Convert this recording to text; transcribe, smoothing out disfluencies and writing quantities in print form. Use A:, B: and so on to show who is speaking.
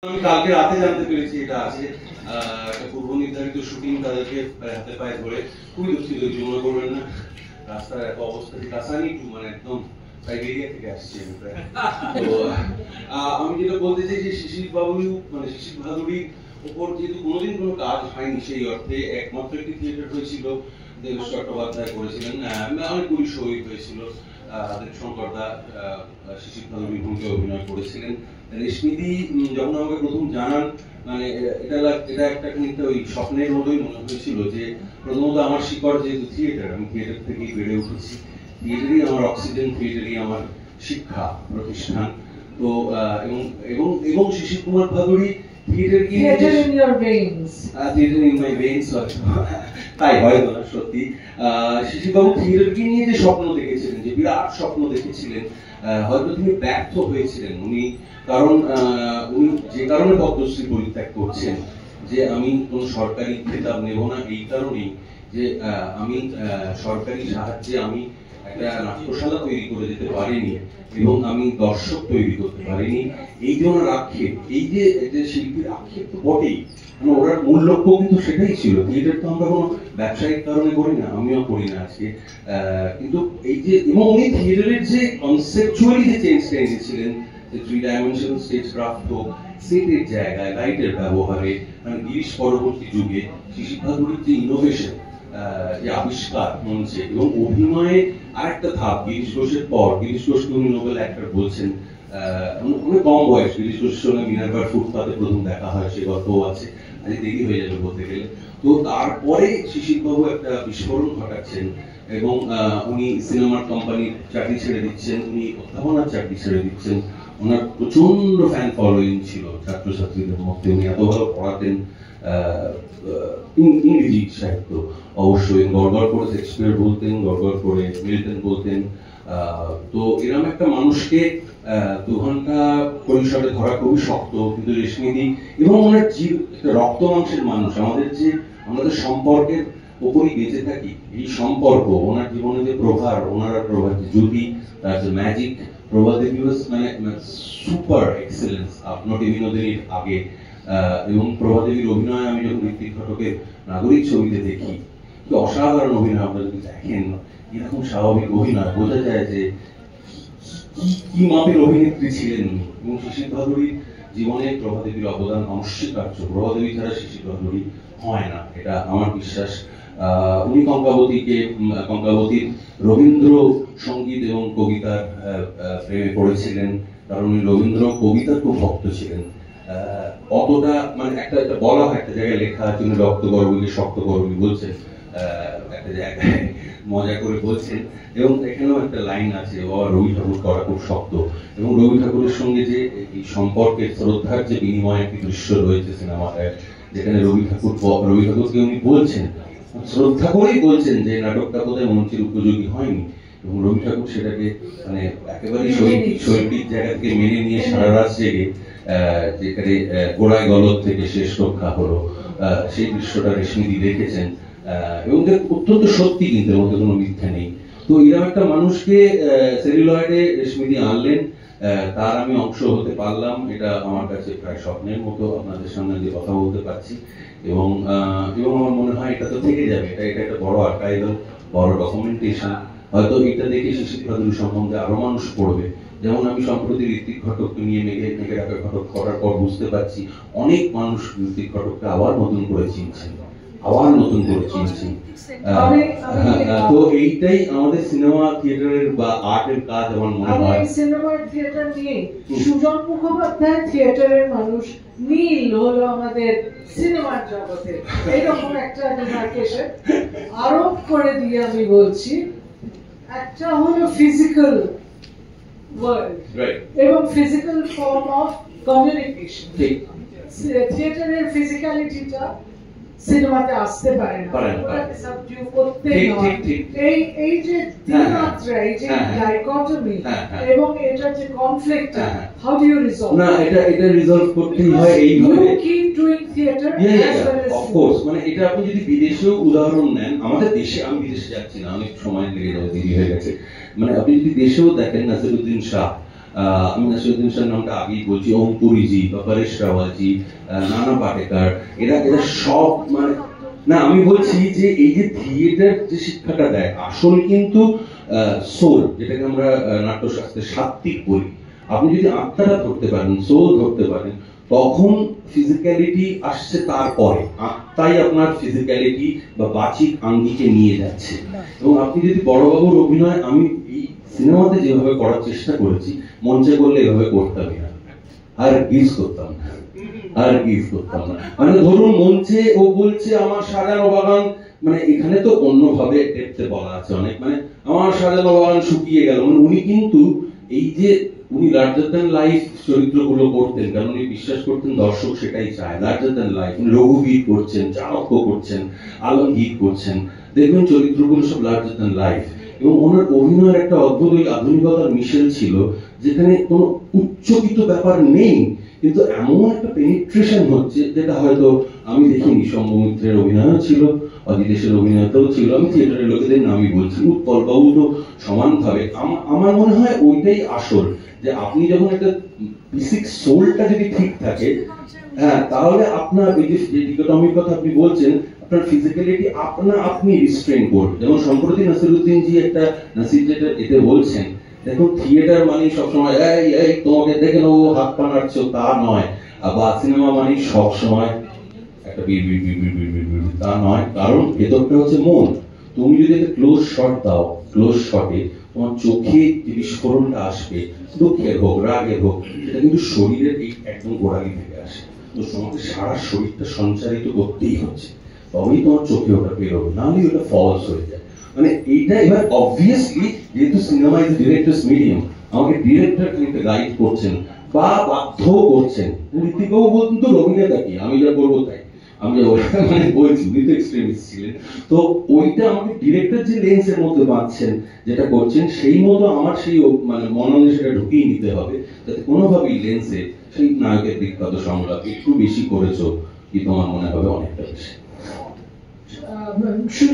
A: আমি কালকে রাতে জানতে পেরেছি এটা আছে একটা পূর্ব নির্ধারিত শুটিং তাদেরকে হাতে পায়ে ধরে খুবই দুঃখিত মনে করবেন না রাস্তার এত অবস্থা কাসানি মানে একদম সাইবেরিয়া থেকে আসছে তো আমি যেটা বলতে চাই যে শিশির বাবু মানে শিশির ভাদুড়ির উপর যেহেতু কোনোদিন কোনো কাজ হয়নি সেই অর্থে একমাত্র একটি থিয়েটার হয়েছিল দেবেশ চট্টোপাধ্যায় করেছিলেন অনেকগুলি শহীদ হয়েছিল শঙ্করদা শিশির ভাদুড়ির ভূমিকায় অভিনয় করেছিলেন রেশমিদি যখন আমাকে প্রথম জানান মানে এটা একটা খানিকটা ওই স্বপ্নের মতোই মনে হয়েছিল যে প্রথমত আমার শিকড় যেহেতু থিয়েটার আমি থিয়েটার থেকেই বেড়ে উঠেছি থিয়েটারই আমার অক্সিজেন থিয়েটারই আমার শিক্ষা প্রতিষ্ঠান তো এবং এবং শিশির Kumar Bhaduri
B: theater in your veins
A: theater in my veins তাই হয়তো না সত্যি শিশিরবাবু থিয়েটারকে নিয়ে যে স্বপ্ন দেখেছিলেন যে বিরাট স্বপ্ন দেখেছিলেন হয়তো তিনি ব্যর্থ হয়েছিলেন উনি কারণ উনি যে কারণে পদ্মশ্রী পরিত্যাগ করছেন যে আমি কোন সরকারি খেতাব নেব না এই কারণেই যে আমি সরকারি সাহায্যে আমি একটা নাট্যশালা তৈরি করে যেতে পারিনি এবং আমি দর্শক তৈরি করতে পারিনি এই যে ওনার আক্ষেপ এই যে শিল্পীর আক্ষেপ তো বটেই মানে ওনার মূল লক্ষ্য কিন্তু সেটাই ছিল থিয়েটার তো আমরা কোনো ব্যবসায়িক কারণে করি না আমিও করি না আজকে কিন্তু এই যে এবং উনি থিয়েটারের যে কনসেপচুয়ালি যে চেঞ্জটা এনেছিলেন যে 3-ডাইমেনশনাল স্টেজ ক্রাফট হোক সেটের জায়গায় লাইটের ব্যবহারে মানে গিরিশ পরবর্তী যুগে শিশির ভাদুড়ির যে ইনোভেশন যে আবিষ্কার মঞ্চে এবং অভিনয়ে আরেকটা ধাপ গিরিশ ঘোষের পর গিরিশ ঘোষকে উনি নোবেল অ্যাক্টর বলছেন অনেক কম বয়স গিরিশ ঘোষের সঙ্গে মিনার্ভার ফুটপাতে প্রথম দেখা হয় সে গল্পও আছে আজ দেরি হয়ে যাবে বলতে গেলে তো তারপরে শিশির বাবু একটা বিস্ফোরণ ঘটাচ্ছেন এবং উনি সিনেমার কোম্পানির চাকরি ছেড়ে দিচ্ছেন উনি অধ্যাপনার চাকরি ছেড়ে দিচ্ছেন ওনার প্রচন্ড ফ্যান ফলোয়িং ছিল ছাত্রছাত্রীদের মধ্যে উনি এত ভালো পড়াতেন ইংরেজি সাহিত্য অবশ্যই গড়গড় করে শেক্সপিয়ার বলতেন গড়গড় করে মিল্টন বলতেন তো এরকম একটা মানুষকে 2 ঘন্টা পরিসরে ধরা খুবই শক্ত কিন্তু রেশমিদি এবং ওনার একটা রক্ত মাংসের মানুষ আমাদের সম্পর্কের উপরই বেঁচে থাকি এই সম্পর্ক ওনার জীবনে যে প্রভার ওনার প্রভার যে জ্যোতি তার যে ম্যাজিক প্রভাদেবী মানে সুপার এক্সেলেন্স আপনার বিনোদিনীর আগে এবং প্রভাদেবীর অভিনয় আমি যখন ঋত্বিক ঘটকের নাগরিক ছবিতে দেখি অসাধারণ অভিনয় আপনারা যদি দেখেন এরকম স্বাভাবিক অভিনয় বোঝা যায় যে কি মাপের অভিনেত্রী ছিলেন উনি এবং শিশির ভাদুড়ির জীবনে প্রভাদেবীর অবদান অনস্বীকার্য প্রভাদেবী ছাড়া শিশির ভাদুড়ি হয় না এটা আমার বিশ্বাস উনি কঙ্কাবতীর রবীন্দ্র সঙ্গীত এবং কবিতার প্রেমে পড়েছিলেন কারণ উনি রবীন্দ্র কবিতার খুব ভক্ত ছিলেন অতটা মানে একটা বলা হয় একটা জায়গায় লেখা আছে উনি রক্ত গর্বকে শক্ত গর্বী বলছেন একটা জায়গায় মজা করে বলছেন এবং এখানেও একটা লাইন আছে রবি ঠাকুর করা খুব শক্ত এবং রবি ঠাকুরের সঙ্গে যে এই সম্পর্কের শ্রদ্ধার যে বিনিময় একটি দৃশ্য রয়েছে সিনেমাটায় যেখানে রবি ঠাকুরকে উনি বলছেন শ্রদ্ধা করেই বলছেন যে নাটকটা বোধহয় মঞ্চের উপযোগী হয়নি এবং রবি ঠাকুর সেটাকে মানে একেবারেই শৈল্পিক জায়গা থেকে মেনে নিয়ে সারা রাত জেগে যেখানে গোড়ায় গলদ থেকে শেষ রক্ষা হলো সেই দৃশ্যটা রেশমিদি দেখেছেন এবং অত্যন্ত সত্যি কিন্তু এর মধ্যে কোনো মিথ্যা নেই তো এরকম একটা মানুষকে সেলুলয়েডে রেশমিদি আনলেন তার আমি অংশ হতে পারলাম এটা আমার কাছে প্রায় স্বপ্নের মতো আপনাদের সামনে যে কথা বলতে পারছি এবং আমার মনে হয় এটা তো থেকে যাবে এটা একটা বড় আর্কাইভাল বড় ডকুমেন্টেশন হয়তো এটা দেখে শিশির ভাদুড়ি সম্বন্ধে আরো মানুষ পড়বে যেমন আমি সম্প্রতি ঋত্বিক ঘটককে নিয়ে মেঘে রাখা ঘটক করার পর বুঝতে পারছি অনেক মানুষ ঋত্বিক ঘটককে আবার নতুন করে চিনছেন তো এইটাই আমাদের সিনেমা থিয়েটারের বা আর্টের কাজ আমার মনে হয়
B: সিনেমা থিয়েটার নিয়ে সুজন মুখোপাধ্যায় থিয়েটারের মানুষ নীল হলো আমাদের সিনেমার জগতে এইরকম একটা ডিমার্কেশন আরোপ করে দিয়ে আমি বলছি একটা হলো ফিজিক্যাল ওয়ার্ল্ড এবং ফিজিক্যাল ফর্ম অফ কমিউনিকেশন থিয়েটারের ফিজিক্যালিটিটা সিনেমাতে আসতে পারে না ওটাকে সাবডিউ করতে হয় এই যে দ্বিমাত্রা এই যে ডাইকটমি এবং এটা যে conflict how do you resolve
A: না এটা রিজলভ করতেই হয় এইভাবে
B: you keep doing theatre
A: of course মানে এটা আপনি যদি বিদেশেও উদাহরণ নেন আমাদের দেশে আমি বিদেশে যাচ্ছি না অনেক সময় লেগে যাবে দেরি হয়ে গেছে মানে আপনি যদি দেশেও দেখেন নাসিরুদ্দিন শাহ আমি নাসিরুদ্দিন শাহর নামটা আগেই বলছি, ওম পুরীজি বা পরেশ রাওয়ালজি, নানা পাটেকার, এরা সব মানে না, আমি বলছি যে এই যে থিয়েটার যে শিক্ষাটা দেয়, আসল কিন্তু সোল, যেটাকে আমরা নাট্যশাস্ত্রে সাত্ত্বিক বলি। আপনি যদি আত্মাটা ধরতে পারেন, সোল ধরতে পারেন, তখন ফিজিক্যালিটি আসছে তারপরে। আত্মাই আপনার ফিজিক্যালিটি বা বাচিক আঙ্গিকে নিয়ে যাচ্ছে। এবং আপনি যদি বড়বাবুর অভিনয়, আমি এই সিনেমাতে যেভাবে করার চেষ্টা করেছি, মঞ্চে করলে এভাবে করতামই না, আর গিজ করতাম না, আর গিজ করতাম না। মানে ধরুন মঞ্চে ও বলছে আমার সাজানো বাগান, মানে এখানে তো অন্যভাবে ডেপথে বলা আছে অনেক, মানে আমার সাজানো বাগান শুকিয়ে গেল, মানে উনি কিন্তু এই যে উনি লার্জার দ্যান লাইফ চরিত্রগুলো করতেন, কারণ উনি বিশ্বাস করতেন দর্শক সেটাই চায়, লার্জার দ্যান লাইফ। রঘুবীর করছেন, চাণক্য করছেন, আলমগীর করছেন, দেখবেন চরিত্রগুলো সব লার্জার দ্যান লাইফ। এবং ওনার অভিনয়ের একটা অদ্ভুত ওই আধুনিকতার মিশেল ছিল, যেখানে কোনো উচ্চকিত ব্যাপার নেই, কিন্তু এমন একটা পেনিট্রেশন হচ্ছে যেটা হয়তো আমি দেখিনি। শম্ভু-মিত্রের অভিনয়ও ছিল, অজিতেশের অভিনয়টাও ছিল, আমি থিয়েটারের লোকেদের নামই বলছি, উৎপল বাবু তো সমানভাবে। আমার মনে হয় ওইটাই আসল, যে আপনি যখন একটা বেসিক সোলটা যদি ঠিক থাকে, হ্যাঁ, তাহলে আপনার এই যে ডিকোটমির কথা আপনি বলছেন, আপনার ফিজিক্যালিটি আপনি রিস্ট্রেন করবে। যেমন সম্প্রতি নাসিরুদ্দিন জি একটা নাসির যেটা এতে বলছেন, দেখুন থিয়েটার মানে সবসময় এই এই তোমাকে দেখে নেবো, হাত পা নাড়ছো, তা নয়। বা সিনেমা মানে সবসময় একটা তা নয়, কারণ ভেতরটা হচ্ছে মন। তুমি যদি একটা ক্লোজ শট দাও, ক্লোজ শটে তোমার চোখে যে বিস্ফোরণটা আসবে, দুঃখের হোক রাগের হোক, সেটা কিন্তু শরীরের এই একদম গোড়ালি থেকে আসে। তো তোমাকে সারা শরীরটা সঞ্চারিত করতেই হচ্ছে, তবেই তোমার চোখে ওটা বেরোবে, নাহলে ওটা ফলস হয়ে যায়। মানে এইটা এবার অবভিয়াসলি, যেহেতু সিনেমা ইজ ডিরেক্টরস মিডিয়াম, আমাকে ডিরেক্টর খানিকটা গাইড করছেন বা বাধ্য করছেন। ঋত্বিকবাবু বলতেন তো অভিনেতা কি, আমি যা করবো তাই, আমি মানে বলছি, উনি তো এক্সট্রিমিস্ট ছিলেন। তো ওইটা আমাকে ডিরেক্টর যে লেন্সের মধ্যে বাঁধছেন, যেটা করছেন, সেই মতো আমার সেই মানে মননে সেটা ঢুকিয়ে নিতে হবে, যাতে কোনোভাবেই লেন্সে সেই নায়কের বিখ্যাত সংলাপ একটু বেশি করেছো কি তোমার মনে হবে অনেকটা বেশি।